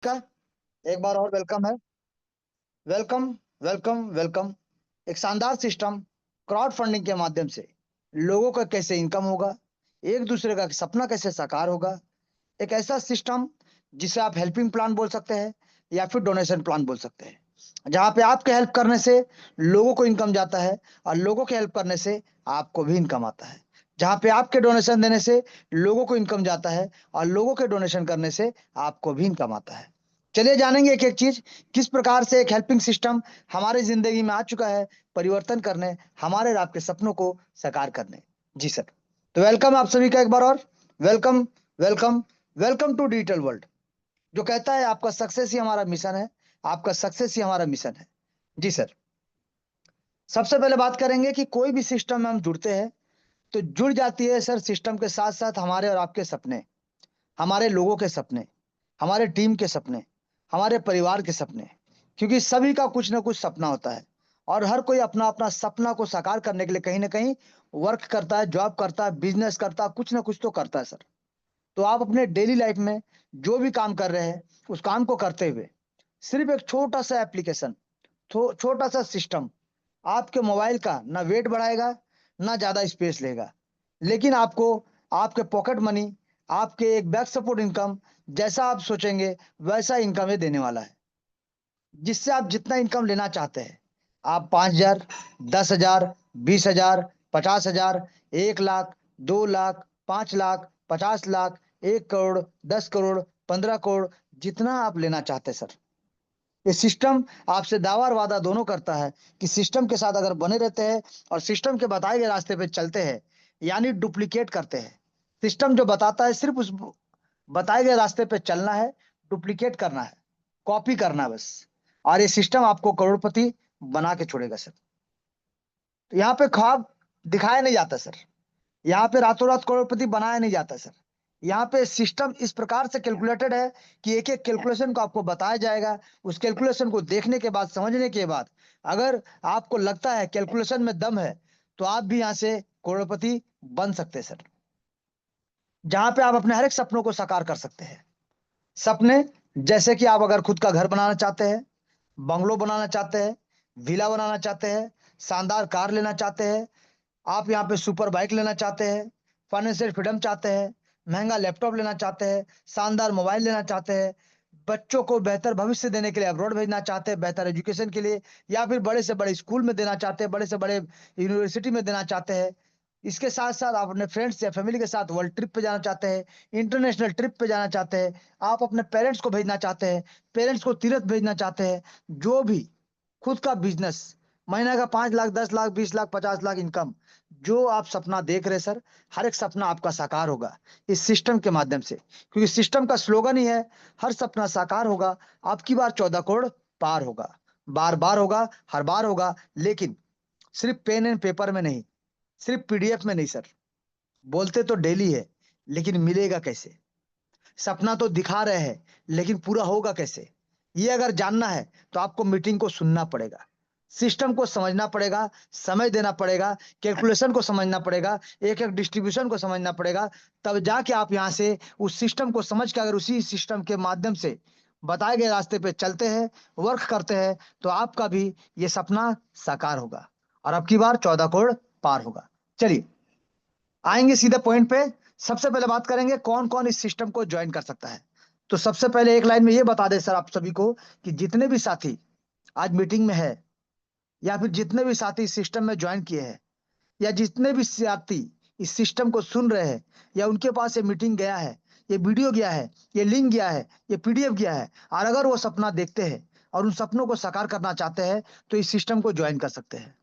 का एक बार और वेलकम है। Welcome, welcome, welcome. एक शानदार सिस्टम क्राउड फंडिंग के माध्यम से लोगों का कैसे इनकम होगा, एक दूसरे का सपना कैसे साकार होगा। एक ऐसा सिस्टम जिसे आप हेल्पिंग प्लान बोल सकते हैं या फिर डोनेशन प्लान बोल सकते हैं, जहां पे आपके हेल्प करने से लोगों को इनकम जाता है और लोगों के हेल्प करने से आपको भी इनकम आता है। जहां पे आपके डोनेशन देने से लोगों को इनकम जाता है और लोगों के डोनेशन करने से आपको भी इनकम आता है। चलिए जानेंगे एक एक चीज, किस प्रकार से एक हेल्पिंग सिस्टम हमारी जिंदगी में आ चुका है परिवर्तन करने, हमारे और आपके सपनों को साकार करने। जी सर। तो वेलकम आप सभी का एक बार और। Welcome, welcome, welcome to digital world, जो कहता है आपका सक्सेस ही हमारा मिशन है, आपका सक्सेस ही हमारा मिशन है। जी सर। सबसे पहले बात करेंगे कि कोई भी सिस्टम में हम जुड़ते हैं तो जुड़ जाती है सर सिस्टम के साथ साथ हमारे और आपके सपने, हमारे लोगों के सपने, हमारे टीम के सपने, हमारे परिवार के सपने। क्योंकि सभी का कुछ ना कुछ सपना होता है और हर कोई अपना अपना सपना को साकार करने के लिए कहीं ना कहीं वर्क करता है, जॉब करता है, बिजनेस करता है, कुछ ना कुछ तो करता है सर। तो आप अपने डेली लाइफ में जो भी काम कर रहे हैं उस काम को करते हुए सिर्फ एक छोटा सा एप्लीकेशन, छोटा सा सिस्टम आपके मोबाइल का ना वेट बढ़ाएगा, ना ज्यादा स्पेस लेगा, लेकिन आपको आपके पॉकेट मनी, आपके एक बैक सपोर्ट इनकम, जैसा आप सोचेंगे वैसा इनकम ये देने वाला है। जिससे आप जितना इनकम लेना चाहते हैं, आप 5,000, 10,000, 20,000, 50,000, 1 लाख, 2 लाख, 5 लाख, 50 लाख, 1 करोड़, 10 करोड़, 15 करोड़, जितना आप लेना चाहते हैं सर। ये सिस्टम आपसे दावा और वादा दोनों करता है कि सिस्टम के साथ अगर बने रहते हैं और सिस्टम के बताए गए रास्ते पे चलते हैं, यानी डुप्लीकेट करते हैं। सिस्टम जो बताता है सिर्फ उस बताए गए रास्ते पे चलना है, डुप्लीकेट करना है, कॉपी करना है बस। और ये सिस्टम आपको करोड़पति बना के छोड़ेगा सर। तो यहाँ पे ख्वाब दिखाया नहीं जाता सर, यहाँ पे रातों रात करोड़पति बनाया नहीं जाता सर। यहाँ पे सिस्टम इस प्रकार से कैलकुलेटेड है कि एक एक कैलकुलेशन को आपको बताया जाएगा। उस कैलकुलेशन को देखने के बाद, समझने के बाद, अगर आपको लगता है कैलकुलेशन में दम है तो आप भी यहाँ से करोड़पति बन सकते हैं सर। जहां पे आप अपने हर एक सपनों को साकार कर सकते हैं। सपने जैसे कि आप अगर खुद का घर बनाना चाहते हैं, बंगलो बनाना चाहते हैं, विला बनाना चाहते हैं, शानदार कार लेना चाहते हैं, आप यहाँ पे सुपर बाइक लेना चाहते हैं, फाइनेंशियल फ्रीडम चाहते हैं, महंगा लैपटॉप लेना चाहते हैं, शानदार मोबाइल लेना चाहते हैं, बच्चों को बेहतर भविष्य देने के लिए अब्रॉड भेजना चाहते हैं, बेहतर एजुकेशन के लिए, या फिर बड़े से बड़े स्कूल में देना चाहते हैं, बड़े से बड़े यूनिवर्सिटी में देना चाहते हैं। इसके साथ साथ आप अपने फ्रेंड्स या फैमिली के साथ वर्ल्ड ट्रिप पे जाना चाहते हैं, इंटरनेशनल ट्रिप पे जाना चाहते हैं, आप अपने पेरेंट्स को भेजना चाहते हैं, पेरेंट्स को तीर्थ भेजना चाहते हैं, जो भी खुद का बिजनेस, महीने का 5 लाख, 10 लाख, 20 लाख, 50 लाख इनकम, जो आप सपना देख रहे हैं सर, हर एक सपना आपका साकार होगा इस सिस्टम के माध्यम से। क्योंकि सिस्टम का स्लोगन ही है, हर सपना साकार होगा, आपकी बार 14 करोड़ पार होगा। बार बार होगा, हर बार होगा, लेकिन सिर्फ पेन एंड पेपर में नहीं, सिर्फ पीडीएफ में नहीं सर। बोलते तो डेली है, लेकिन मिलेगा कैसे? सपना तो दिखा रहे हैं, लेकिन पूरा होगा कैसे? ये अगर जानना है तो आपको मीटिंग को सुनना पड़ेगा, सिस्टम को समझना पड़ेगा, समय देना पड़ेगा, कैलकुलेशन को समझना पड़ेगा, एक एक डिस्ट्रीब्यूशन को समझना पड़ेगा। तब जाके आप यहाँ से उस सिस्टम को समझ के अगर उसी सिस्टम के माध्यम से बताए गए रास्ते पे चलते हैं, वर्क करते हैं, तो आपका भी ये सपना साकार होगा और अब की बार 14 करोड़ पार होगा। चलिए आएंगे सीधे पॉइंट पे। सबसे पहले बात करेंगे कौन कौन इस सिस्टम को ज्वाइन कर सकता है। तो सबसे पहले एक लाइन में ये बता दे सर आप सभी को कि जितने भी साथी आज मीटिंग में है, या फिर जितने भी साथी इस सिस्टम में ज्वाइन किए हैं, या जितने भी साथी इस सिस्टम को सुन रहे हैं, या उनके पास ये मीटिंग गया है, ये वीडियो गया है, ये लिंक गया है, ये पीडीएफ गया है, और अगर वो सपना देखते हैं और उन सपनों को साकार करना चाहते हैं तो इस सिस्टम को ज्वाइन कर सकते हैं।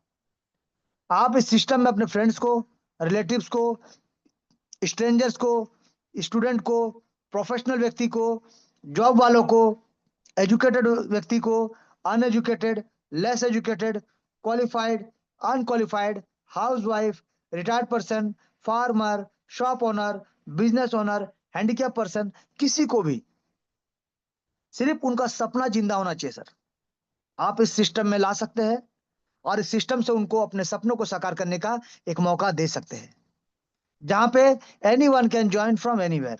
आप इस सिस्टम में अपने फ्रेंड्स को, रिलेटिव्स को, स्ट्रेंजर्स को, स्टूडेंट को, प्रोफेशनल व्यक्ति को, जॉब वालों को, एजुकेटेड व्यक्ति को, uneducated, less educated, qualified, unqualified, housewife, retired person, farmer, shop owner, business owner, handicap person, किसी को भी सिर्फ उनका सपना जिंदा होना चाहिए सर, आप इस सिस्टम में ला सकते हैं और इस सिस्टम से उनको अपने सपनों को साकार करने का एक मौका दे सकते हैं। जहां पे any one can join from anywhere,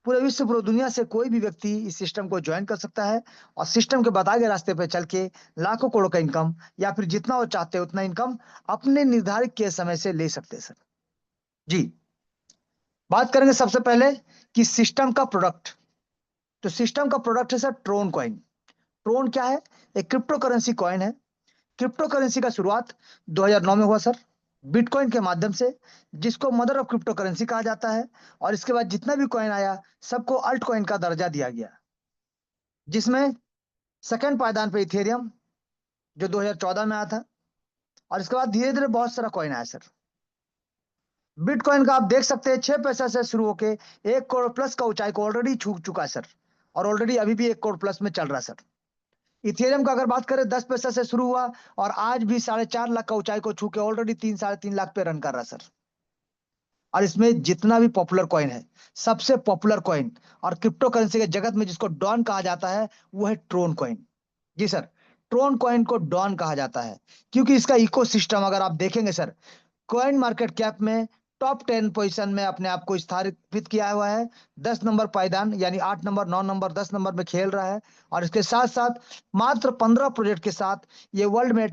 पूरे विश्व पूरी दुनिया से कोई भी व्यक्ति इस सिस्टम को ज्वाइन कर सकता है और सिस्टम के बताए गए रास्ते पे चल के लाखों करोड़ों का इनकम या फिर जितना वो चाहते हैं उतना इनकम अपने निर्धारित किए समय से ले सकते हैं सर। जी, बात करेंगे सबसे पहले कि सिस्टम का प्रोडक्ट। तो सिस्टम का प्रोडक्ट है सर ट्रोन कॉइन। ट्रोन क्या है? एक क्रिप्टो करेंसी कॉइन है। क्रिप्टो करेंसी का शुरुआत 2009 में हुआ सर, बिटकॉइन के माध्यम से, जिसको मदर ऑफ क्रिप्टो करेंसी कहा जाता है। और इसके बाद जितना भी कॉइन आया सबको अल्ट कॉइन का दर्जा दिया गया, जिसमें सेकंड पायदान पे इथेरियम जो 2014 में आया था। और इसके बाद धीरे धीरे बहुत सारा कॉइन आया सर। बिटकॉइन का आप देख सकते हैं 6 पैसा से शुरू होके 1 करोड़ प्लस का ऊंचाई को ऑलरेडी छू चुका है सर, और ऑलरेडी अभी भी 1 करोड़ प्लस में चल रहा है सर। इथेरियम का अगर बात करें 10 पैसा से शुरू हुआ और आज भी 4.5 लाख का ऊंचाई को छू के ऑलरेडी 3 साढ़े 3 लाख पे रन कर रहा है सर। और इसमें जितना भी पॉपुलर कॉइन है, सबसे पॉपुलर कॉइन और क्रिप्टो करेंसी के जगत में जिसको डॉन कहा जाता है वो है ट्रोन कॉइन। जी सर, ट्रोन कॉइन को डॉन कहा जाता है क्योंकि इसका इकोसिस्टम अगर आप देखेंगे सर, कॉइन मार्केट कैप में टॉप 10 पोजीशन में अपने आप को स्थापित किया हुआ है। 10 नंबर पायदान यानी 8 नंबर 9 नंबर 10 नंबर में खेल रहा है। और इसके साथ साथ मात्र 15 प्रोजेक्ट के साथ ये वर्ल्ड में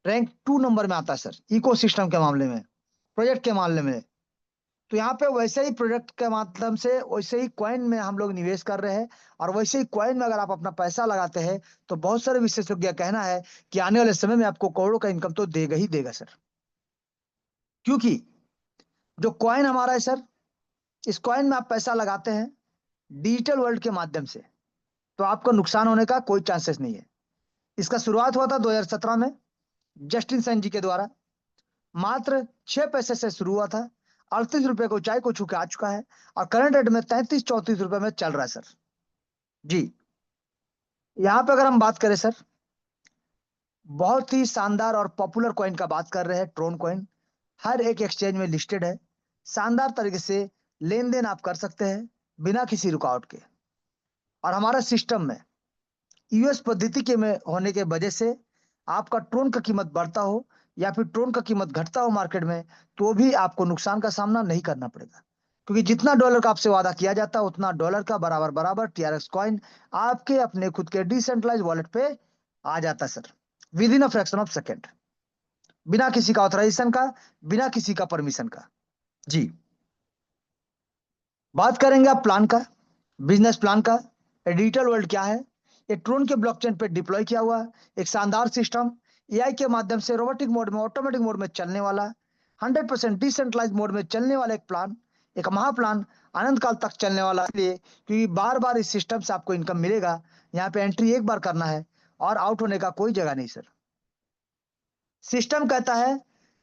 रैंक 2 नंबर में आता है सर, इकोसिस्टम के मामले में, प्रोजेक्ट के मामले में। तो यहाँ पे वैसे ही प्रोजेक्ट के माध्यम से वैसे ही कॉइन में हम लोग निवेश कर रहे हैं। और वैसे ही कॉइन में अगर आप अपना पैसा लगाते हैं तो बहुत सारे विशेषज्ञ का कहना है कि आने वाले समय में आपको करोड़ों का इनकम तो देगा ही देगा सर। क्योंकि जो कॉइन हमारा है सर, इस कॉइन में आप पैसा लगाते हैं डिजिटल वर्ल्ड के माध्यम से, तो आपको नुकसान होने का कोई चांसेस नहीं है। इसका शुरुआत हुआ था 2017 में जस्टिन सन जी के द्वारा। मात्र 6 पैसे से शुरू हुआ था, 38 रुपए को ऊंचाई को छू के आ चुका है और करंट रेट में 33-34 रुपए में चल रहा है सर। जी, यहाँ पे अगर हम बात करें सर, बहुत ही शानदार और पॉपुलर कॉइन का बात कर रहे हैं ट्रोन कॉइन। हर एक एक्सचेंज में लिस्टेड है, शानदार तरीके से लेन देन आप कर सकते हैं बिना किसी रुकावट के। और हमारा सिस्टम में यूएस पद्धति के में होने के वजह से आपका ट्रोन का कीमत बढ़ता हो या फिर ट्रोन का कीमत घटता हो मार्केट में, तो भी आपको नुकसान का सामना नहीं करना पड़ेगा। क्योंकि जितना डॉलर का आपसे वादा किया जाता है उतना डॉलर का बराबर बराबर टीआरएक्स कॉइन आपके अपने खुद के डिसेंट्रलाइज वॉलेट पे आ जाता है sir, with in a fraction of second, बिना किसी का ऑथराइजेशन का, बिना किसी का परमिशन का। जी, बात करेंगे आप प्लान का, बिजनेस प्लान का। डिजिटल वर्ल्ड क्या है? ये ट्रोन के ब्लॉकचेन पे डिप्लॉय किया हुआ एक शानदार सिस्टम, एआई के माध्यम से रोबोटिक मोड में, ऑटोमेटिक मोड में चलने वाला, 100% डिसेंट्रलाइज मोड में चलने वाला एक प्लान, एक महाप्लान, अनंत काल तक चलने वाला। इसलिए क्योंकि बार बार इस सिस्टम से आपको इनकम मिलेगा। यहाँ पे एंट्री एक बार करना है और आउट होने का कोई जगह नहीं सर। सिस्टम कहता है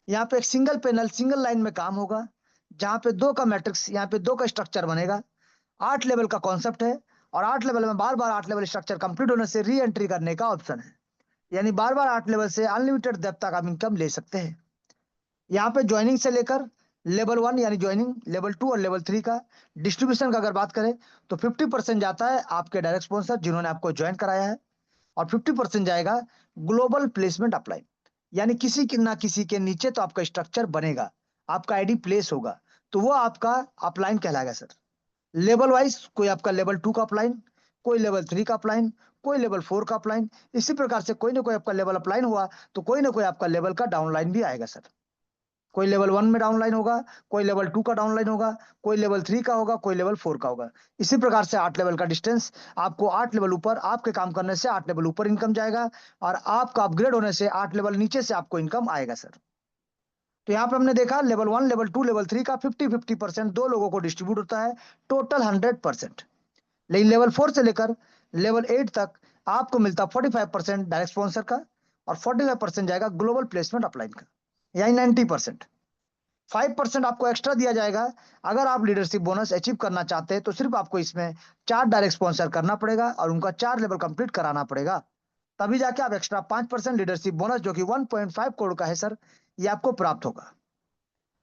यहाँ पे एक सिंगल पैनल सिंगल लाइन में काम होगा, जहाँ पे 2 का मैट्रिक्स, यहाँ पे 2 का स्ट्रक्चर बनेगा। 8 लेवल का कॉन्सेप्ट है और 8 लेवल में बार बार 8 लेवल स्ट्रक्चर कंप्लीट होने से री एंट्री करने का ऑप्शन है, यानी बार बार 8 लेवल से अनलिमिटेड डेप्थ तक आप इनकम ले सकते हैं। यहाँ पे ज्वाइनिंग से लेकर लेवल 1 यानी ज्वाइनिंग, लेवल 2 और लेवल 3 का डिस्ट्रीब्यूशन का अगर बात करें तो 50% जाता है आपके डायरेक्ट स्पॉन्सर जिन्होंने आपको ज्वाइन कराया है, और 50% जाएगा ग्लोबल प्लेसमेंट अपलाइन, यानी किसी के ना किसी के नीचे तो आपका स्ट्रक्चर बनेगा, आपका आईडी प्लेस होगा, तो वो आपका अपलाइन कहलाएगा सर। लेवल वाइज कोई आपका लेवल 2 का अपलाइन, कोई लेवल 3 का अपलाइन, कोई लेवल 4 का अपलाइन। इसी प्रकार से कोई ना कोई आपका लेवल अपलाइन हुआ तो कोई ना कोई आपका लेवल का डाउनलाइन भी आएगा सर। कोई लेवल 1 में डाउनलाइन होगा, कोई लेवल 2 का डाउनलाइन होगा, कोई लेवल 3 का होगा, कोई लेवल 4 का होगा। इसी प्रकार से 8 लेवल का डिस्टेंस, आपको 8 लेवल ऊपर आपके काम करने से 8 लेवल ऊपर इनकम जाएगा, और आपका अपग्रेड होने से 8 लेवल नीचे से आपको इनकम आएगा सर। तो यहाँ पे हमने देखा लेवल 1, लेवल 2, लेवल 3 का 50-50% दो लोगों को डिस्ट्रीब्यूट होता है, टोटल 100%। लेकिन लेवल 4 से लेकर लेवल 8 तक आपको मिलता 45% डायरेक्ट स्पॉन्सर का, और 45% जाएगा ग्लोबल प्लेसमेंट अपलाइन का, यानी 90%। 5% आपको एक्स्ट्रा दिया जाएगा अगर आप लीडरशिप बोनस अचीव करना चाहते हैं, तो सिर्फ आपको इसमें 4 डायरेक्ट स्पॉन्सर करना पड़ेगा और उनका 4 लेवल कंप्लीट कराना पड़ेगा, तभी जाके आप एक्स्ट्रा 5% लीडरशिप बोनस जो कि 1.5 करोड़ का है सर, ये आपको प्राप्त होगा।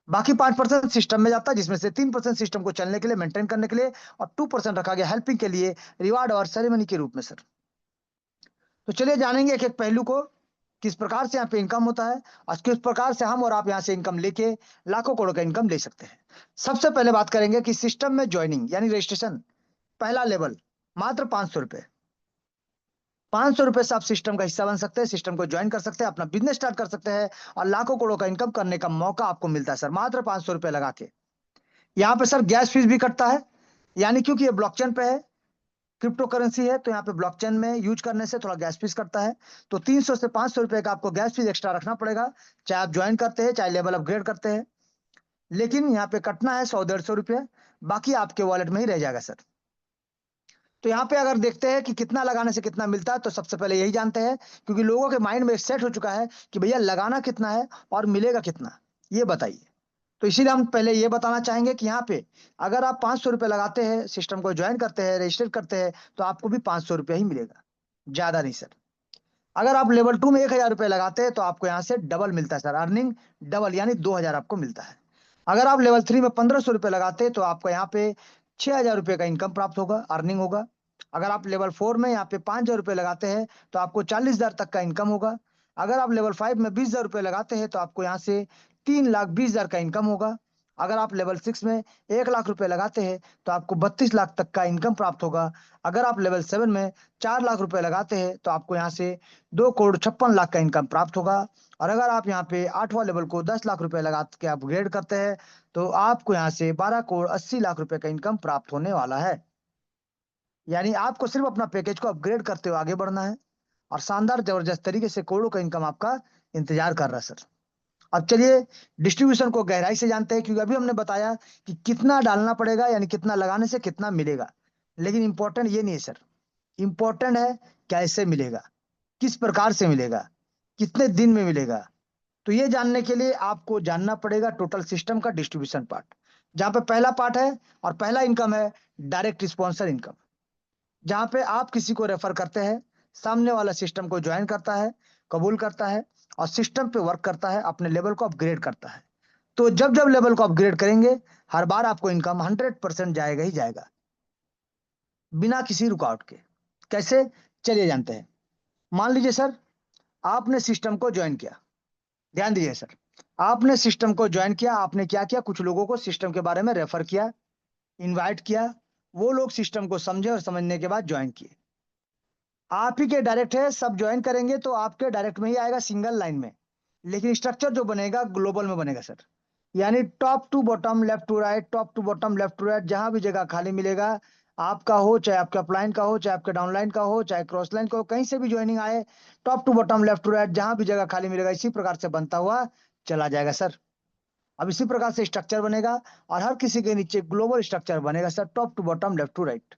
बाकी 5% सिस्टम में जाता है, जिसमें से 3% सिस्टम को चलने के लिए, मेंटेन करने के लिए, और 2% रखा गया हेल्पिंग के लिए, रिवार्ड और सेरेमनी के रूप में सर। तो चलिए जानेंगे एक एक पहलू को, किस प्रकार से यहाँ पे इनकम होता है और किस प्रकार से हम और आप यहाँ से इनकम लेके लाखों करोड़ का इनकम ले सकते हैं। सबसे पहले बात करेंगे कि सिस्टम में ज्वाइनिंग यानी रजिस्ट्रेशन पहला लेवल मात्र 500 रुपए। 500 रुपए से आप सिस्टम का हिस्सा बन सकते हैं, सिस्टम को ज्वाइन कर सकते हैं, अपना बिजनेस स्टार्ट कर सकते हैं और लाखों करोड़ों का इनकम करने का मौका आपको मिलता है सर, मात्र 500 रुपए लगा के। यहाँ पे सर गैस फीस भी कटता है, यानी क्योंकि ये ब्लॉकचेन पे है, क्रिप्टो करेंसी है, तो यहाँ पे ब्लॉकचेन में यूज करने से थोड़ा गैस फीस कटता है। तो 300 से 500 रुपए का आपको गैस फीस एक्स्ट्रा रखना पड़ेगा, चाहे आप ज्वाइन करते हैं चाहे लेवल अपग्रेड करते हैं। लेकिन यहाँ पे कटना है 100-150 रुपये, बाकी आपके वॉलेट में ही रह जाएगा सर। तो यहाँ पे अगर देखते हैं कि कितना लगाने से कितना मिलता है, तो सबसे पहले यही जानते हैं, क्योंकि लोगों के माइंड में सेट हो चुका है कि भैया लगाना कितना है और मिलेगा कितना, ये बताइए। तो इसीलिए हम पहले ये बताना चाहेंगे कि यहाँ पे अगर आप 500 रुपये लगाते हैं, सिस्टम को ज्वाइन करते हैं, रजिस्टर करते हैं, तो आपको भी 500 रुपये ही मिलेगा, ज्यादा नहीं सर। अगर आप लेवल 2 में 1000 रुपये लगाते हैं, तो आपको यहाँ से डबल मिलता है सर, अर्निंग डबल, यानी 2000 आपको मिलता है। अगर आप लेवल 3 में 1500 रुपये लगाते हैं, तो आपको यहाँ पे 6000 रुपये का इनकम प्राप्त होगा, अर्निंग होगा। अगर आप लेवल 4 में यहाँ पे 5000 रुपये लगाते हैं, तो आपको 40,000 तक का इनकम होगा। अगर आप लेवल 5 में 20,000 रुपये लगाते हैं, तो आपको यहाँ से 3,20,000 का इनकम होगा। अगर आप लेवल 6 में 1,00,000 रुपये लगाते हैं, तो आपको 32 लाख तक का इनकम प्राप्त होगा। अगर आप लेवल 7 में 4,00,000 रुपये लगाते हैं, तो आपको यहाँ से 2,56,00,000 का इनकम प्राप्त होगा। और अगर आप यहाँ पे 8वां लेवल को 10,00,000 रुपये लगा के अपग्रेड करते हैं, तो आपको यहाँ से 12,80,00,000 रुपये का इनकम प्राप्त होने वाला है। यानी आपको सिर्फ अपना पैकेज को अपग्रेड करते हुए आगे बढ़ना है, और शानदार जबरदस्त तरीके से करोड़ों का इनकम आपका इंतजार कर रहा है सर। अब चलिए डिस्ट्रीब्यूशन को गहराई से जानते हैं, क्योंकि अभी हमने बताया कि कितना डालना पड़ेगा, यानी कितना लगाने से कितना मिलेगा। लेकिन इंपॉर्टेंट ये नहीं है सर, इंपॉर्टेंट है कैसे मिलेगा, किस प्रकार से मिलेगा, कितने दिन में मिलेगा। तो ये जानने के लिए आपको जानना पड़ेगा टोटल सिस्टम का डिस्ट्रीब्यूशन पार्ट, जहां पे पहला पार्ट है और पहला इनकम है डायरेक्ट स्पॉन्सर इनकम, जहां पे आप किसी को रेफर करते हैं, सामने वाला सिस्टम को ज्वाइन करता है, कबूल करता है और सिस्टम पे वर्क करता है, अपने लेवल को अपग्रेड करता है। तो जब जब लेवल को अपग्रेड करेंगे, हर बार आपको इनकम 100% जाएगा ही जाएगा, बिना किसी रुकावट के। कैसे, चलिए जानते हैं। मान लीजिए सर, आपने सिस्टम को ज्वाइन किया, ध्यान दीजिए सर, आपने सिस्टम को ज्वाइन किया, आपने क्या किया, कुछ लोगों को सिस्टम के बारे में रेफर किया, इनवाइट किया, वो लोग सिस्टम को समझे और समझने के बाद ज्वाइन किए। आप ही के डायरेक्ट है, सब ज्वाइन करेंगे तो आपके डायरेक्ट में ही आएगा, सिंगल लाइन में। लेकिन स्ट्रक्चर जो बनेगा ग्लोबल में बनेगा सर, यानी top to bottom, left to right, top to bottom, left to right, जहां भी जगह खाली मिलेगा, आपका हो चाहे आपके अपलाइन का हो, चाहे आपके डाउनलाइन का हो, चाहे क्रॉस लाइन का हो, कहीं से भी ज्वाइनिंग आए, top to bottom, left to right, जहां भी जगह खाली मिलेगा, इसी प्रकार से बनता हुआ चला जाएगा सर। अब इसी प्रकार से स्ट्रक्चर बनेगा, और हर किसी के नीचे ग्लोबल स्ट्रक्चर बनेगा sir, top to bottom, left to right,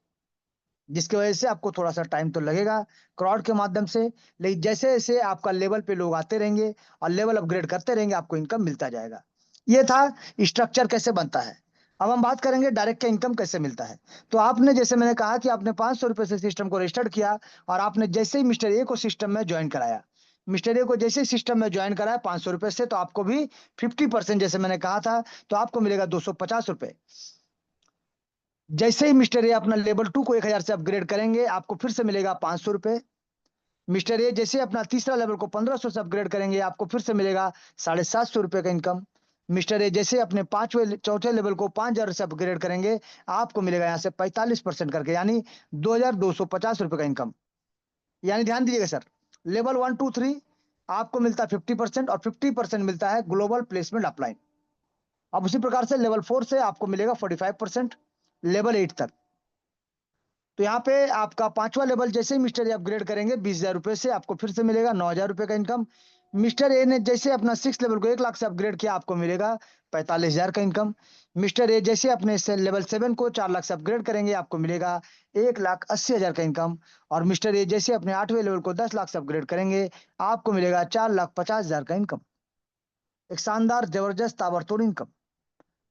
जिसकी वजह से आपको थोड़ा सा टाइम तो लगेगा क्राउड के माध्यम से। लेकिन जैसे जैसे आपका लेवल पे लोग आते रहेंगे और लेवल अपग्रेड करते रहेंगे, आपको इनकम मिलता जाएगा। ये था स्ट्रक्चर कैसे बनता है। अब हम बात करेंगे डायरेक्ट का इनकम कैसे मिलता है। तो आपने, जैसे मैंने कहा कि आपने 500 रुपए से सिस्टम को रजिस्टर किया, और आपने जैसे ही मिस्टर ए को सिस्टम में ज्वाइन कराया, मिस्टर ए को जैसे ही सिस्टम में ज्वाइन कराया 500 रुपए से, तो आपको भी 50%, जैसे मैंने कहा था, तो आपको मिलेगा 250 रुपए। जैसे ही मिस्टर ए अपना लेवल 2 को 1000 से अपग्रेड करेंगे, आपको फिर से मिलेगा 500 रुपए। मिस्टर ए जैसे अपना तीसरा लेवल को 1500 से अपग्रेड करेंगे, आपको फिर से मिलेगा 750 रुपए का इनकम। मिस्टर ए जैसे अपने चौथे लेवल को 5000 से अपग्रेड करेंगे, आपको मिलेगा यहाँ से 45% करके, यानी 2250 रुपए का इनकम। यानी ध्यान दीजिएगा सर, लेवल 1 2 3 आपको मिलता है 50%, और 50% मिलता है ग्लोबल प्लेसमेंट अपलाइन। अब उसी प्रकार से लेवल 4 से आपको मिलेगा 45%, लेवल 8 तक। तो यहाँ पे आपका 5वां लेवल जैसे ही मिस्टर ए अपग्रेड करेंगे, 20,000 रुपए से आपको फिर से मिलेगा 9,000 रुपए का इनकम। मिस्टर ए ने जैसे अपना 6 लेवल को 1,00,000 से अपग्रेड किया, आपको मिलेगा 45,000 का इनकम। मिस्टर ए जैसे अपने से लेवल 7 को 4,00,000 से अपग्रेड करेंगे, आपको मिलेगा 1,80,000 का इनकम। और मिस्टर ए जैसे अपने 8वें लेवल को 10,00,000 से अपग्रेड करेंगे, आपको मिलेगा 4,50,000 का इनकम। एक शानदार जबरदस्त ताबड़तोड़ इनकम।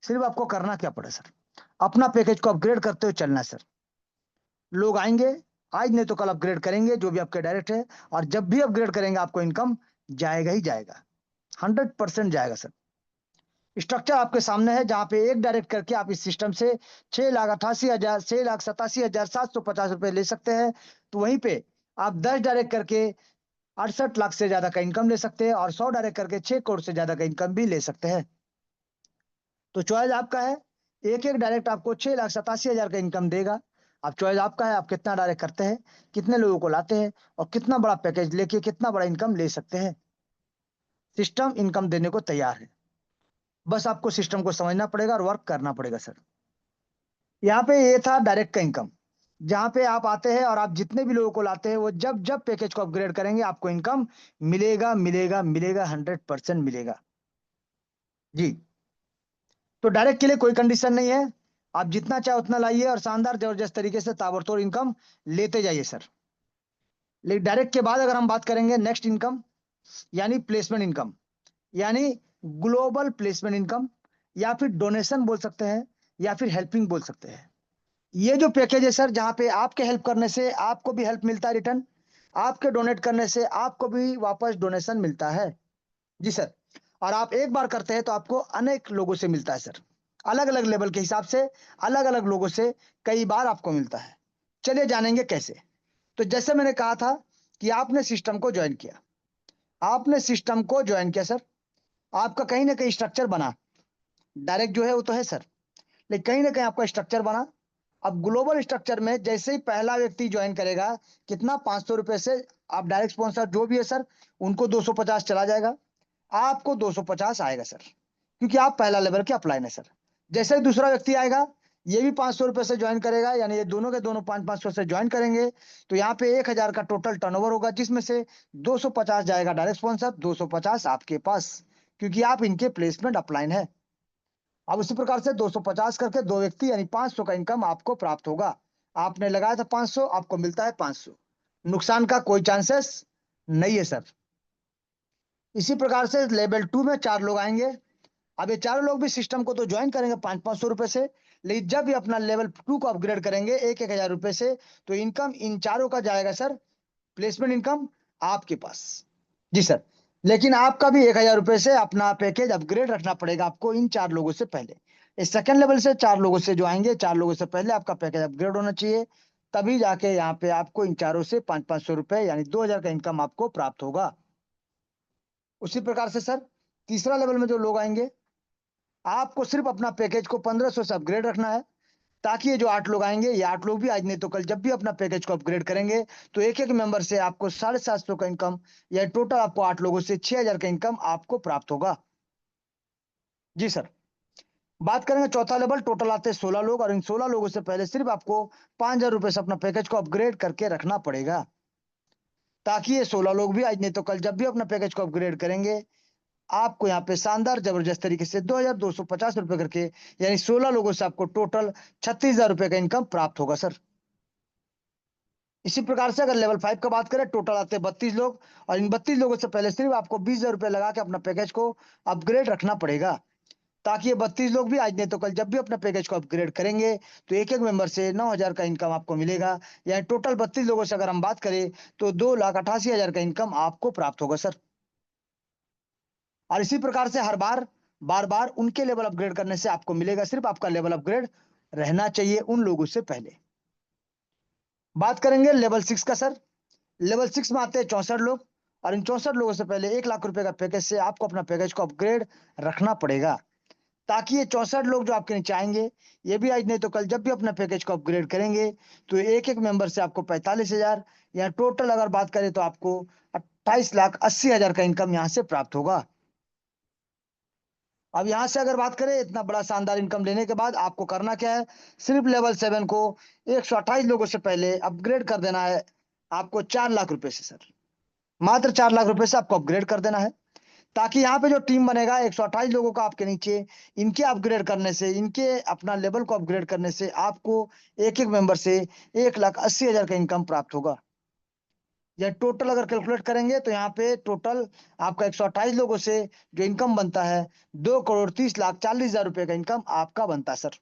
सिर्फ आपको करना क्या पड़ा सर, अपना पैकेज को अपग्रेड करते हुए चलना है सर। लोग आएंगे, आज नहीं तो कल अपग्रेड करेंगे, जो भी आपके डायरेक्ट है, और जब भी अपग्रेड करेंगे आपको इनकम जाएगा ही जाएगा, 100% जाएगा सर। स्ट्रक्चर आपके सामने है, जहां पे एक डायरेक्ट करके आप इस सिस्टम से 6,88,000, 6,87,750 रुपए ले सकते हैं। तो वहीं पे आप 10 डायरेक्ट करके 68 लाख से ज्यादा का इनकम ले सकते हैं, और 100 डायरेक्ट करके 6 करोड़ से ज्यादा का इनकम भी ले सकते हैं। तो चॉइस आपका है। एक एक डायरेक्ट आपको 6,87,000 का इनकम देगा, आप चॉइस आपका है, आप कितना डायरेक्ट करते हैं, कितने लोगों को लाते हैं और कितना बड़ा पैकेज लेके कितना बड़ा इनकम ले सकते हैं। सिस्टम इनकम देने को तैयार है, बस आपको सिस्टम को समझना पड़ेगा और वर्क करना पड़ेगा सर। यहाँ पे ये था डायरेक्ट का इनकम, जहाँ पे आप आते हैं और आप जितने भी लोगों को लाते हैं वो जब जब पैकेज को अपग्रेड करेंगे आपको इनकम मिलेगा मिलेगा मिलेगा, 100% मिलेगा जी। तो डायरेक्ट के लिए कोई कंडीशन नहीं है, आप जितना चाहे उतना लाइए और शानदार जबरदस्त तरीके से ताबड़तोड़ इनकम लेते जाइए सर। लेकिन डायरेक्ट के बाद अगर हम बात करेंगे नेक्स्ट इनकम, यानी प्लेसमेंट इनकम, यानी ग्लोबल प्लेसमेंट इनकम, या फिर डोनेशन बोल सकते हैं, या फिर हेल्पिंग बोल सकते हैं। ये जो पैकेज है सर, जहां पे आपके हेल्प करने से आपको भी हेल्प मिलता है रिटर्न, आपके डोनेट करने से आपको भी वापस डोनेशन मिलता है जी सर। और आप एक बार करते हैं तो आपको अनेक लोगों से मिलता है सर, अलग अलग लेवल के हिसाब से, अलग अलग लोगों से कई बार आपको मिलता है। चलिए जानेंगे कैसे। तो जैसे मैंने कहा था कि आपने सिस्टम को ज्वाइन किया, आपने सिस्टम को ज्वाइन किया सर, आपका कहीं ना कहीं स्ट्रक्चर बना, डायरेक्ट जो है वो तो है सर, लेकिन कहीं ना कहीं आपका स्ट्रक्चर बना। अब ग्लोबल स्ट्रक्चर में जैसे ही पहला व्यक्ति ज्वाइन करेगा, कितना, 500 रुपए से आप डायरेक्ट स्पॉन्सर जो भी है सर, उनको 250 चला जाएगा, आपको 250 आएगा सर, क्योंकि आप पहला लेवल के अपलाइन है सर। जैसे ही दूसरा व्यक्ति आएगा, ये भी 500 रुपए से ज्वाइन करेगा, यानी ये दोनों के दोनों 500 से ज्वाइन करेंगे, तो यहाँ पे 1000 का टोटल टर्नओवर होगा, जिसमें से 250 जाएगा डायरेक्ट स्पॉन्सर, 250 आपके पास, क्योंकि आप इनके प्लेसमेंट अपलाइन है। अब उसी प्रकार से 250 करके दो व्यक्ति यानी 500 का इनकम आपको प्राप्त होगा। आपने लगाया था 500, आपको मिलता है 500, नुकसान का कोई चांसेस नहीं है सर। इसी प्रकार से लेवल 2 में 4 लोग आएंगे। अब ये चारों लोग भी सिस्टम को तो ज्वाइन करेंगे 500 रुपए से, लेकिन जब भी अपना लेवल 2 को अपग्रेड करेंगे 1000 रुपए से, तो इनकम इन चारों का जाएगा सर, प्लेसमेंट इनकम आपके पास जी सर। लेकिन आपका भी 1000 रुपए से अपना पैकेज अपग्रेड रखना पड़ेगा आपको इन 4 लोगों से पहले। इस सेकंड लेवल से 4 लोगों से जो आएंगे, 4 लोगों से पहले आपका पैकेज अपग्रेड होना चाहिए, तभी जाके यहाँ पे आपको इन चारों से 500 रुपए यानी 2000 का इनकम आपको प्राप्त होगा। उसी प्रकार से सर तीसरा लेवल में जो लोग आएंगे, आपको सिर्फ अपना पैकेज को 1500 से अपग्रेड रखना है, ताकि ये जो 8 लोग आएंगे, ये 8 लोग भी आज नहीं तो कल जब भी अपना पैकेज को अपग्रेड करेंगे, तो एक एक मेंबर से आपको 750 का इनकम, या टोटल आपको 8 लोगों से 6000 का इनकम आपको प्राप्त होगा जी सर। बात करेंगे चौथा लेवल, टोटल आते हैं 16 लोग, और इन 16 लोगों से पहले सिर्फ आपको 5000 रुपए से अपना पैकेज को अपग्रेड करके रखना पड़ेगा, ताकि ये 16 लोग भी आज नहीं तो कल जब भी अपना पैकेज को अपग्रेड करेंगे, आपको यहाँ पे शानदार जबरदस्त तरीके से 2250 रुपए करके, यानी 16 लोगों से आपको टोटल 36,000 रुपए का इनकम प्राप्त होगा सर। इसी प्रकार से अगर लेवल 5 का बात करें, टोटल आते हैं 32 लोग, और इन 32 लोगों से पहले सिर्फ आपको 20,000 रुपए लगा के अपना पैकेज को अपग्रेड रखना पड़ेगा, ताकि ये 32 लोग भी आज नहीं तो कल जब भी अपना पैकेज को अपग्रेड करेंगे, तो एक एक मेंबर से 9,000 का इनकम आपको मिलेगा, यानी टोटल 32 लोगों से अगर हम बात करें तो 2,88,000 का इनकम आपको प्राप्त होगा सर। और इसी प्रकार से हर बार बार बार उनके लेवल अपग्रेड करने से आपको मिलेगा, सिर्फ आपका लेवल अपग्रेड रहना चाहिए उन लोगों से पहले। बात करेंगे लेवल 6 का सर। लेवल 6 में आते हैं 64 लोग, और इन 64 लोगों से पहले 1 लाख रुपए का पैकेज से आपको अपना पैकेज को अपग्रेड रखना पड़ेगा, ताकि ये 64 लोग जो आपके नीचे आएंगे, ये भी आज नहीं तो कल जब भी अपना पैकेज को अपग्रेड करेंगे, तो एक एक मेंबर से आपको 45,000, या टोटल अगर बात करें तो आपको 28,80,000 का इनकम यहाँ से प्राप्त होगा। अब यहां से अगर बात करें, इतना बड़ा शानदार इनकम लेने के बाद आपको करना क्या है, सिर्फ लेवल 7 को 128 लोगों से पहले अपग्रेड कर देना है आपको 4 लाख रुपए से सर, मात्र 4 लाख रुपए से आपको अपग्रेड कर देना है, ताकि यहाँ पे जो टीम बनेगा 128 लोगों का आपके नीचे, इनके अपग्रेड करने से, इनके अपना लेवल को अपग्रेड करने से आपको एक एक मेंबर से 1,80,000 का इनकम प्राप्त होगा। या टोटल अगर कैलकुलेट करेंगे तो यहाँ पे टोटल आपका 128 लोगों से जो इनकम बनता है, 2,30,40,000 रुपए का इनकम आपका बनता है सर।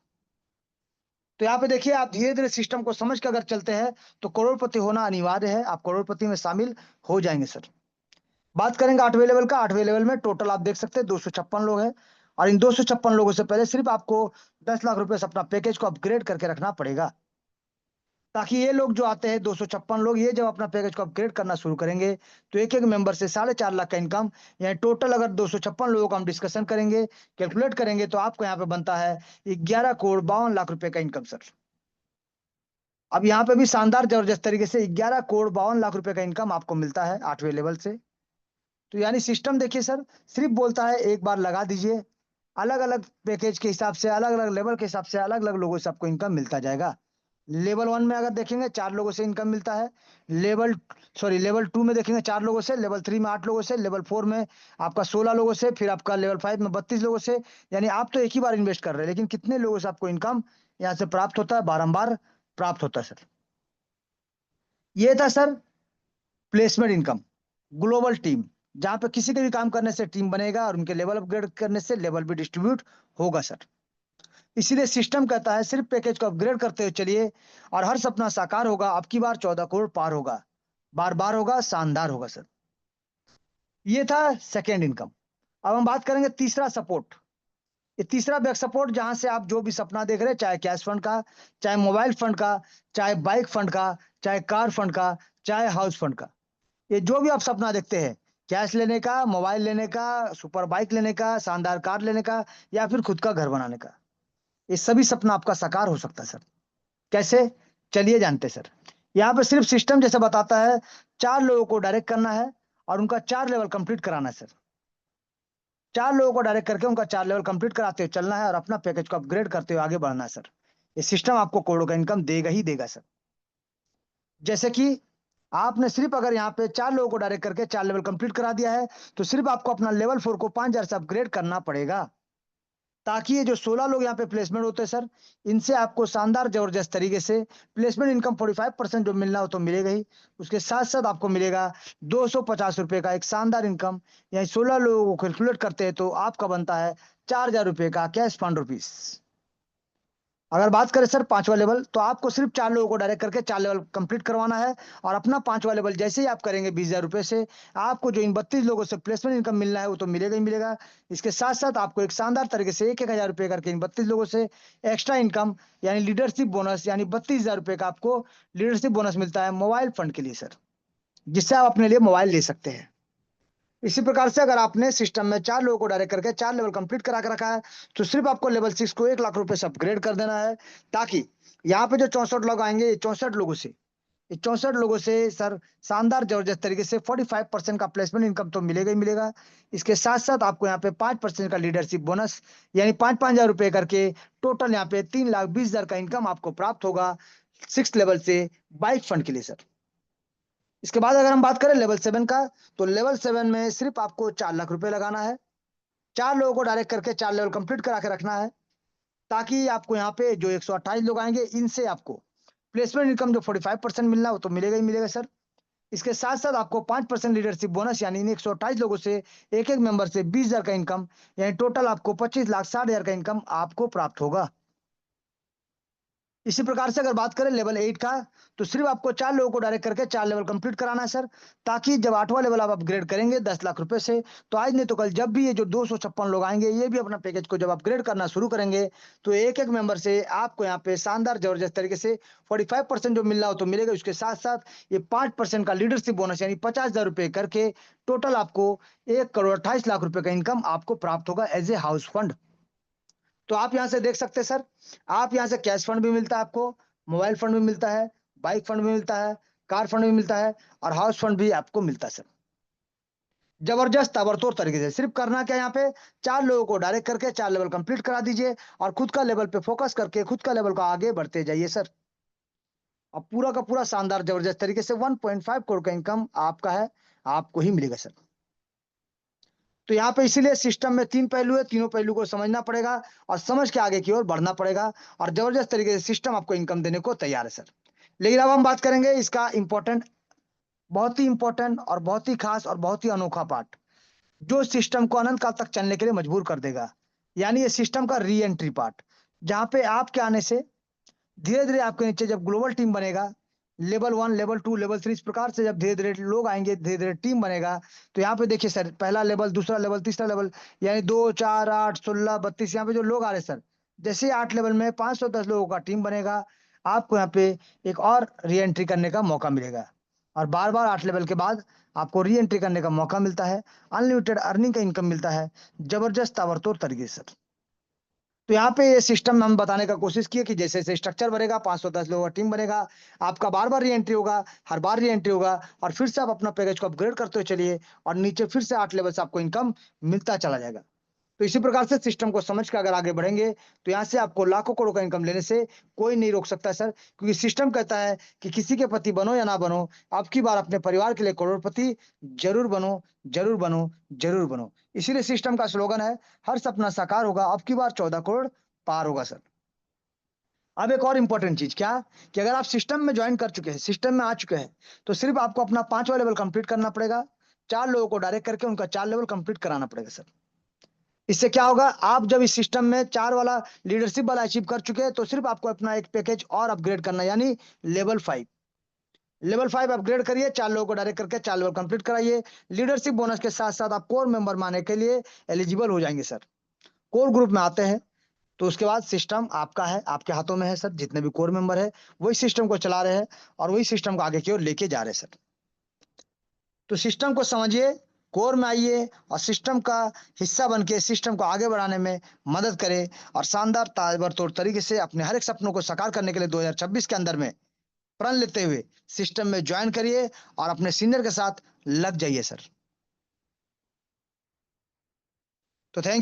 तो यहाँ पे देखिए, आप धीरे धीरे सिस्टम को समझ कर अगर चलते हैं तो करोड़पति होना अनिवार्य है, आप करोड़पति में शामिल हो जाएंगे सर। बात करेंगे 8वें लेवल का। 8वें लेवल में टोटल आप देख सकते हैं 256 लोग हैं, और इन 256 लोगों से पहले सिर्फ आपको 10 लाख रुपए से अपना पैकेज को अपग्रेड करके रखना पड़ेगा, ताकि ये लोग जो आते हैं 256 लोग, ये जब अपना पैकेज को अपग्रेड करना शुरू करेंगे, तो एक एक मेंबर से 4.5 लाख का इनकम, यानी टोटल अगर 256 लोगों का हम डिस्कशन करेंगे, कैलकुलेट करेंगे, तो आपको यहाँ पे बनता है 11,52,00,000 रुपए का इनकम सर। अब यहाँ पे भी शानदार जबरदस्त तरीके से 11 करोड़ 52 लाख रुपए का इनकम आपको मिलता है 8वें लेवल से। तो यानी सिस्टम देखिए सर, सिर्फ बोलता है एक बार लगा दीजिए, अलग अलग पैकेज के हिसाब से, अलग अलग लेवल के हिसाब से, अलग अलग लोगों से आपको इनकम मिलता जाएगा। लेवल 1 में अगर देखेंगे 4 लोगों से इनकम मिलता है। लेवल लेवल 2 में देखेंगे 4 लोगों से, लेवल 3 में 8 लोगों से, लेवल 4 में आपका 16 लोगों से, फिर आपका लेवल 5 में 32 लोगों से। यानी आप तो एक ही बार इन्वेस्ट कर रहे हैं, लेकिन कितने लोगों से आपको इनकम यहाँ से प्राप्त होता है, बारंबार प्राप्त होता है सर। ये था sir placement income. Global team, जहां पे किसी के भी काम करने से टीम बनेगा और उनके लेवल अपग्रेड करने से लेवल भी डिस्ट्रीब्यूट होगा सर। इसीलिए सिस्टम कहता है सिर्फ पैकेज को अपग्रेड करते हुए चलिए और हर सपना साकार होगा, अब की बार 14 करोड़ पार होगा, बार बार होगा, शानदार होगा सर। ये था सेकेंड इनकम। अब हम बात करेंगे तीसरा सपोर्ट। ये तीसरा बैक सपोर्ट, जहां से आप जो भी सपना देख रहे हैं, चाहे कैश फंड का, चाहे मोबाइल फंड का, चाहे बाइक फंड का, चाहे कार फंड का, चाहे हाउस फंड का, ये जो भी आप सपना देखते हैं, कैश लेने का, मोबाइल लेने का, सुपर बाइक लेने का, शानदार कार लेने का, या फिर खुद का घर बनाने का, ये सभी सपना आपका साकार हो सकता है सर। कैसे? चलिए जानते हैं सर। यहाँ पे सिर्फ सिस्टम जैसे बताता है, 4 लोगों को डायरेक्ट करना है और उनका 4 लेवल कंप्लीट कराना है सर। 4 लोगों को डायरेक्ट करके उनका 4 लेवल कंप्लीट कराते हुए चलना है और अपना पैकेज को अपग्रेड करते हुए आगे बढ़ना है सर। ये सिस्टम आपको करोड़ों का इनकम देगा ही देगा सर। जैसे कि आपने सिर्फ अगर यहाँ पे 4 लोगों को डायरेक्ट करके 4 लेवल कंप्लीट करा दिया है, तो सिर्फ आपको अपना लेवल 4 को 5,000 से अपग्रेड करना पड़ेगा, ताकि ये जो 16 लोग यहाँ पे प्लेसमेंट होते हैं सर, इनसे आपको शानदार जबरदस्त तरीके से प्लेसमेंट इनकम 45% जो मिलना हो तो मिलेगा ही, उसके साथ साथ आपको मिलेगा 250 रुपए का एक शानदार इनकम। यानी 16 लोगों को कैलकुलेट करते हैं तो आपका बनता है 4,000 रुपए का कैश फंड रुपीज। अगर बात करें सर 5वां लेवल, तो आपको सिर्फ 4 लोगों को डायरेक्ट करके 4 लेवल कंप्लीट करवाना है और अपना 5वां लेवल जैसे ही आप करेंगे 20,000 रुपए से, आपको जो इन 32 लोगों से प्लेसमेंट इनकम मिलना है वो तो मिलेगा ही मिलेगा। इसके साथ साथ आपको एक शानदार तरीके से 1,000 रुपए करके इन 32 लोगों से एक्स्ट्रा इनकम, यानी लीडरशिप बोनस, यानी 32,000 रुपए का आपको लीडरशिप बोनस मिलता है मोबाइल फंड के लिए सर, जिससे आप अपने लिए मोबाइल ले सकते हैं। इसी प्रकार से अगर आपने सिस्टम में 4 लोगों को डायरेक्ट करके 4 लेवल कंप्लीट करा के रखा है, तो सिर्फ आपको लेवल 6 को 1 लाख रुपए से अपग्रेड कर देना है, ताकि यहाँ पे जो 64 लोग आएंगे, ये 64 लोगों से, ये 64 लोगों से सर शानदार जबरदस्त तरीके से 45% का प्लेसमेंट इनकम तो मिलेगा ही मिलेगा। इसके साथ साथ आपको यहाँ पे 5% का लीडरशिप बोनस, यानी 5,000 रुपए करके टोटल यहाँ पे 3,20,000 का इनकम आपको प्राप्त होगा 6 लेवल से बाइक फंड के लिए सर। इसके बाद अगर हम बात करें लेवल 7 का, तो लेवल 7 में सिर्फ आपको 4 लाख रुपए लगाना है। 4 लोगों को डायरेक्ट करके 4 लेवल कंप्लीट करा के रखना है, ताकि आपको यहाँ पे जो 128 लोग आएंगे, इनसे आपको प्लेसमेंट इनकम जो 45% मिलना हो तो मिलेगा ही मिलेगा सर। इसके साथ साथ आपको 5% लीडरशिप बोनस, यानी इन 128 लोगों से एक एक मेंबर से 20,000 का इनकम, यानी टोटल आपको 25,60,000 का इनकम आपको प्राप्त होगा। इसी प्रकार से अगर बात करें लेवल 8 का, तो सिर्फ आपको 4 लोगों को डायरेक्ट करके 4 लेवल कंप्लीट कराना है सर, ताकि जब 8वां लेवल आप अपग्रेड करेंगे 10 लाख रुपए से, तो आज नहीं तो कल जब भी ये जो 256 लोग आएंगे, ये भी अपना पैकेज को जब अपग्रेड करना शुरू करेंगे, तो एक एक मेंबर से आपको यहाँ पे शानदार जबरदस्त तरीके से 45% जो मिलना हो तो मिलेगा। उसके साथ साथ ये 5% का लीडरशिप बोनस, यानी 50,000 रुपए करके टोटल आपको 1 करोड़ 28 लाख रुपए का इनकम आपको प्राप्त होगा एज ए हाउस फंड। तो आप यहाँ से देख सकते हैं सर, आप यहाँ से कैश फंड भी मिलता है आपको, मोबाइल फंड भी मिलता है, बाइक फंड भी मिलता है, कार फंड भी मिलता है, और हाउस फंड भी आपको मिलता है सर। जबरदस्त ताबड़तोड़ तरीके से सिर्फ करना क्या, यहाँ पे 4 लोगों को डायरेक्ट करके 4 लेवल कंप्लीट करा दीजिए और खुद का लेवल पे फोकस करके खुद का लेवल को आगे बढ़ते जाइए सर। अब पूरा का पूरा शानदार जबरदस्त तरीके से 1.5 करोड़ का इनकम आपका है, आपको ही मिलेगा सर। तो यहाँ पे इसीलिए सिस्टम में 3 पहलू है, तीनों पहलू को समझना पड़ेगा और समझ के आगे की ओर बढ़ना पड़ेगा, और जबरदस्त तरीके से सिस्टम आपको इनकम देने को तैयार है सर। लेकिन अब हम बात करेंगे इसका इंपॉर्टेंट, बहुत ही इंपॉर्टेंट और बहुत ही खास और बहुत ही अनोखा पार्ट, जो सिस्टम को अनंत काल तक चलने के लिए मजबूर कर देगा, यानी ये सिस्टम का री एंट्री पार्ट, जहां पे आपके आने से धीरे धीरे आपके नीचे जब ग्लोबल टीम बनेगा, लेवल 1 लेवल 2 लेवल 3, इस प्रकार से जब धीरे धीरे लोग आएंगे, धीरे धीरे टीम बनेगा, तो यहाँ पे देखिए सर, पहला लेवल, दूसरा लेवल, तीसरा लेवल, यानी 2 4 8 16 32, यहाँ पे जो लोग आ रहे हैं सर, जैसे 8 लेवल में 510 लोगों का टीम बनेगा, आपको यहाँ पे एक और री एंट्री करने का मौका मिलेगा, और बार बार 8 लेवल के बाद आपको री एंट्री करने का मौका मिलता है, अनलिमिटेड अर्निंग का इनकम मिलता है, जबरदस्त ताबड़तोड़ तरीके से सर। तो यहाँ पे ये सिस्टम हम बताने का कोशिश किए कि जैसे जैसे स्ट्रक्चर बनेगा, 510 लोगों का टीम बनेगा, आपका बार बार री एंट्री होगा, हर बार री एंट्री होगा, और फिर से आप अपना पैकेज को अपग्रेड करते हुए चलिए, और नीचे फिर से 8 लेवल से आपको इनकम मिलता चला जाएगा। तो इसी प्रकार से सिस्टम को समझ के अगर आगे बढ़ेंगे, तो यहाँ से आपको लाखों करोड़ का इनकम लेने से कोई नहीं रोक सकता सर, क्योंकि सिस्टम कहता है कि किसी के पति बनो या ना बनो, अब की बार अपने परिवार के लिए करोड़पति जरूर बनो, जरूर बनो, जरूर बनो। इसीलिए सिस्टम का स्लोगन है, हर सपना साकार होगा, अब की बार 14 करोड़ पार होगा सर। अब एक और इंपॉर्टेंट चीज क्या, कि अगर आप सिस्टम में ज्वाइन कर चुके हैं, सिस्टम में आ चुके हैं, तो सिर्फ आपको अपना 5वां लेवल कंप्लीट करना पड़ेगा। 4 लोगों को डायरेक्ट करके उनका 4 लेवल कंप्लीट कराना पड़ेगा सर। इससे क्या होगा, आप जब इस सिस्टम में 4 वाला लीडरशिप वाला अचीव कर चुके हैं, तो सिर्फ आपको अपना एक पैकेज और अपग्रेड करना है, यानी लेवल 5। लेवल 5 अपग्रेड करिए, 4 लोगों को डायरेक्ट करके 4 लेवल कंप्लीट कराइए। लीडरशिप बोनस के साथ साथ आप कोर मेंबर माने के लिए एलिजिबल हो जाएंगे सर। कोर ग्रुप में आते हैं, तो उसके बाद सिस्टम आपका है, आपके हाथों में है सर। जितने भी कोर मेंबर है वही सिस्टम को चला रहे हैं, और वही सिस्टम को आगे की ओर लेके जा रहे हैं सर। तो सिस्टम को समझिए, कोर में आइए, और सिस्टम का हिस्सा बन के सिस्टम को आगे बढ़ाने में मदद करें, और शानदार ताबड़तोड़ तरीके से अपने हर एक सपनों को साकार करने के लिए 2026 के अंदर में प्रण लेते हुए सिस्टम में ज्वाइन करिए, और अपने सीनियर के साथ लग जाइए सर। तो थैंक